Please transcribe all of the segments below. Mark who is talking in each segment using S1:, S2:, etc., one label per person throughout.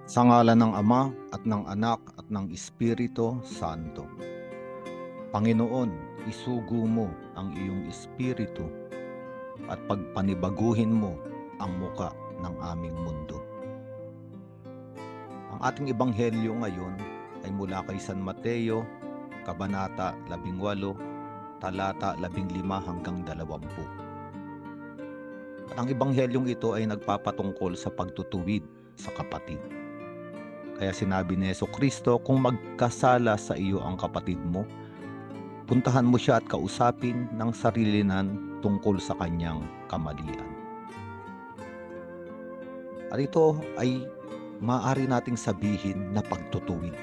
S1: Sa ngalan ng Ama at ng Anak at ng Espiritu Santo. Panginoon, isugo mo ang iyong Espiritu at pagpanibaguhin mo ang muka ng aming mundo. Ang ating ebanghelyo ngayon ay mula kay San Mateo, Kabanata 18, talata 15 hanggang 20. At ang ebanghelyong ito ay nagpapatungkol sa pagtutuwid sa kapatid. Kaya sinabi ni Jesucristo, kung magkasala sa iyo ang kapatid mo, puntahan mo siya at kausapin ng sarilinan tungkol sa kanyang kamalian. At ito ay maaari nating sabihin na pagtutuwid.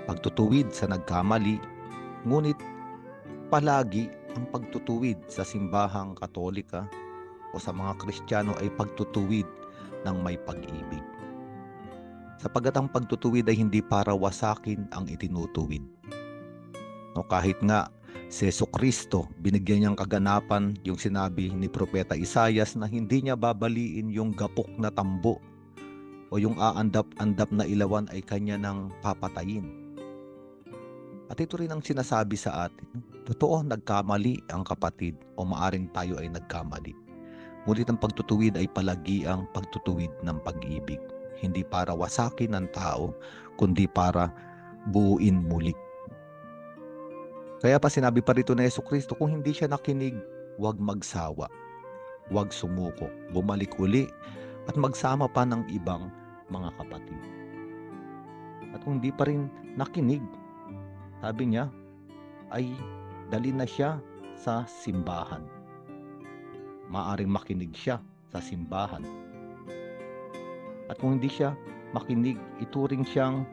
S1: Pagtutuwid sa nagkamali, ngunit palagi ang pagtutuwid sa simbahang Katolika o sa mga Kristiyano ay pagtutuwid ng may pag-ibig. Sapagat ang pagtutuwid ay hindi para wasakin ang itinutuwid. No, kahit nga si Jesucristo, binigyan niyang kaganapan yung sinabi ni Propeta Isaias na hindi niya babaliin yung gapok na tambo o yung aandap-andap na ilawan ay kanya nang papatayin. At ito rin ang sinasabi sa atin. Totoo, nagkamali ang kapatid o maaring tayo ay nagkamali. Ngunit ang pagtutuwid ay palagi ang pagtutuwid ng pag-ibig. Hindi para wasakin ng tao, kundi para buuin muli. Kaya pa sinabi pa rito ni Jesucristo, kung hindi siya nakinig, huwag magsawa, huwag sumuko, bumalik uli at magsama pa ng ibang mga kapatid. At kung hindi pa rin nakinig, sabi niya, ay dali na siya sa simbahan. Maaring makinig siya sa simbahan. At kung hindi siya makinig, ituring siyang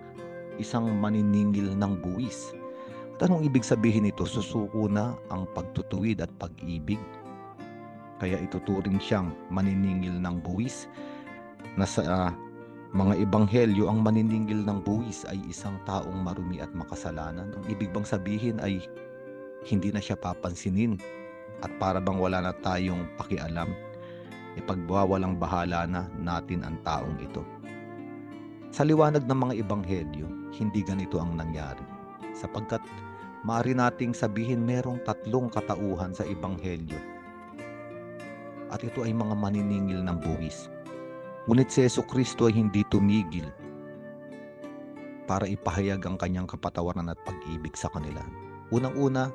S1: isang maniningil ng buwis. At anong ibig sabihin nito? Susuko na ang pagtutuwid at pag-ibig. Kaya ituturing siyang maniningil ng buwis. Na sa mga ebanghelyo, ang maniningil ng buwis ay isang taong marumi at makasalanan. Ang ibig bang sabihin ay hindi na siya papansinin at para bang wala na tayong pakialam, ipagbawalang bahala na natin ang taong ito. Sa liwanag ng mga ebanghelyo, hindi ganito ang nangyari. Sapagkat maaari nating sabihin merong tatlong katauhan sa ebanghelyo. At ito ay mga maniningil ng buwis. Ngunit si Jesucristo ay hindi tumigil para ipahayag ang kanyang kapatawaran at pag-ibig sa kanila. Unang-una,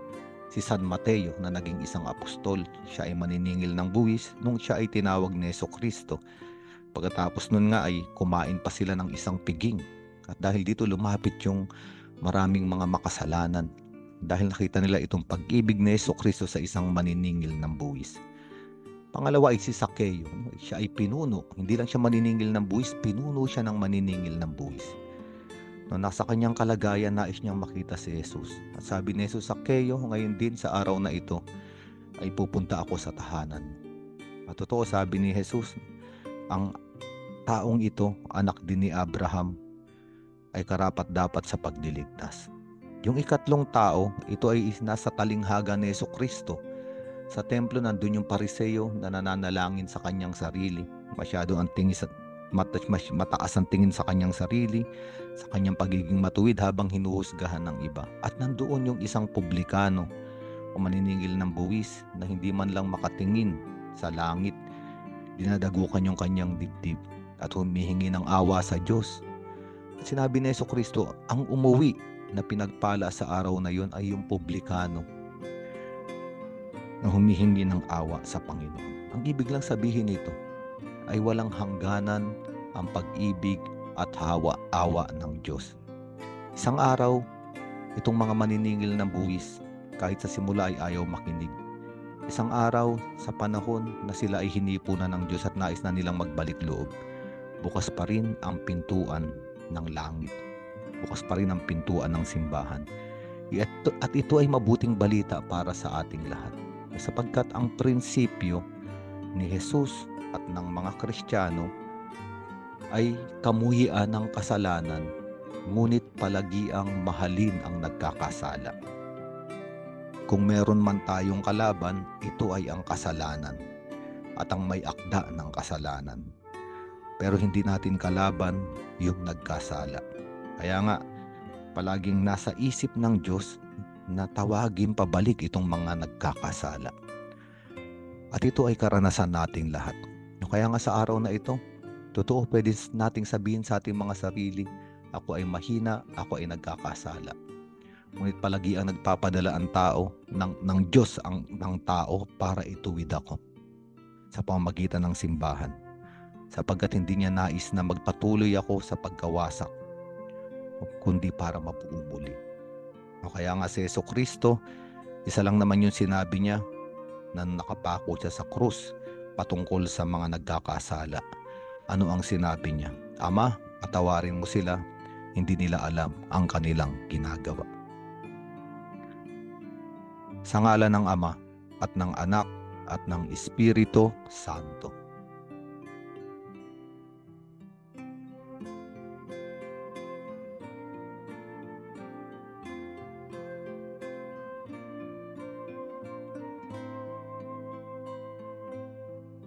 S1: si San Mateo na naging isang apostol. Siya ay maniningil ng buwis nung siya ay tinawag ni Jesucristo. Pagkatapos nun nga ay kumain pa sila ng isang piging. At dahil dito lumapit yung maraming mga makasalanan. Dahil nakita nila itong pag-ibig ni Jesucristo sa isang maniningil ng buwis. Pangalawa ay si Zaccheo. Siya ay pinuno. Hindi lang siya maniningil ng buwis, pinuno siya ng maniningil ng buwis. No, nasa kanyang kalagayan, nais niyang makita si Jesus. At sabi ni Jesus, Zaccheo, ngayon din sa araw na ito ay pupunta ako sa tahanan. At totoo, sabi ni Jesus, ang taong ito, anak din ni Abraham, ay karapat-dapat sa pagliligtas. Yung ikatlong tao, ito ay nasa talinghaga ni Jesucristo. Sa templo, nandun yung Pariseo na nananalangin sa kanyang sarili. Masyado ang tingin sa mataas ang tingin sa kanyang sarili, sa kanyang pagiging matuwid habang hinuhusgahan ng iba. At nandoon yung isang publikano o maniningil ng buwis na hindi man lang makatingin sa langit, dinadagukan yung kanyang dibdib at humihingi ng awa sa Diyos. At sinabi ni Jesucristo, ang umuwi na pinagpala sa araw na yun ay yung publikano na humihingi ng awa sa Panginoon. Ang ibig lang sabihin nito ay walang hangganan ang pag-ibig at awa ng Diyos. Isang araw, itong mga maniningil ng buwis, kahit sa simula ay ayaw makinig. Isang araw, sa panahon na sila ay hinipo na ng Diyos at nais na nilang magbalik loob, bukas pa rin ang pintuan ng langit. Bukas pa rin ang pintuan ng simbahan. At ito ay mabuting balita para sa ating lahat. Sapagkat ang prinsipyo ni Jesus at ng mga Kristiyano ay kamuhian ng kasalanan, ngunit palagi ang mahalin ang nagkakasala. Kung meron man tayong kalaban, ito ay ang kasalanan at ang may akda ng kasalanan. pero hindi natin kalaban yung nagkasala. Kaya nga, palaging nasa isip ng Diyos na tawagin pabalik itong mga nagkakasala. At ito ay karanasan nating lahat. Kaya nga sa araw na ito, totoo pwede nating sabihin sa ating mga sarili, ako ay mahina, ako ay nagkakasala. Ngunit palagi ang nagpapadala ang tao, ng Diyos ng tao para ituwid ako sa pamamagitan ng simbahan. Sapagkat hindi niya nais na magpatuloy ako sa pagkawasak, kundi para mabuo muli. Kaya nga si Jesucristo, isa lang naman yung sinabi niya na nakapako siya sa krus patungkol sa mga nagkakasala. Ano ang sinabi niya? Ama, patawarin mo sila, hindi nila alam ang kanilang ginagawa. Sa ngalan ng Ama at ng Anak at ng Espiritu Santo.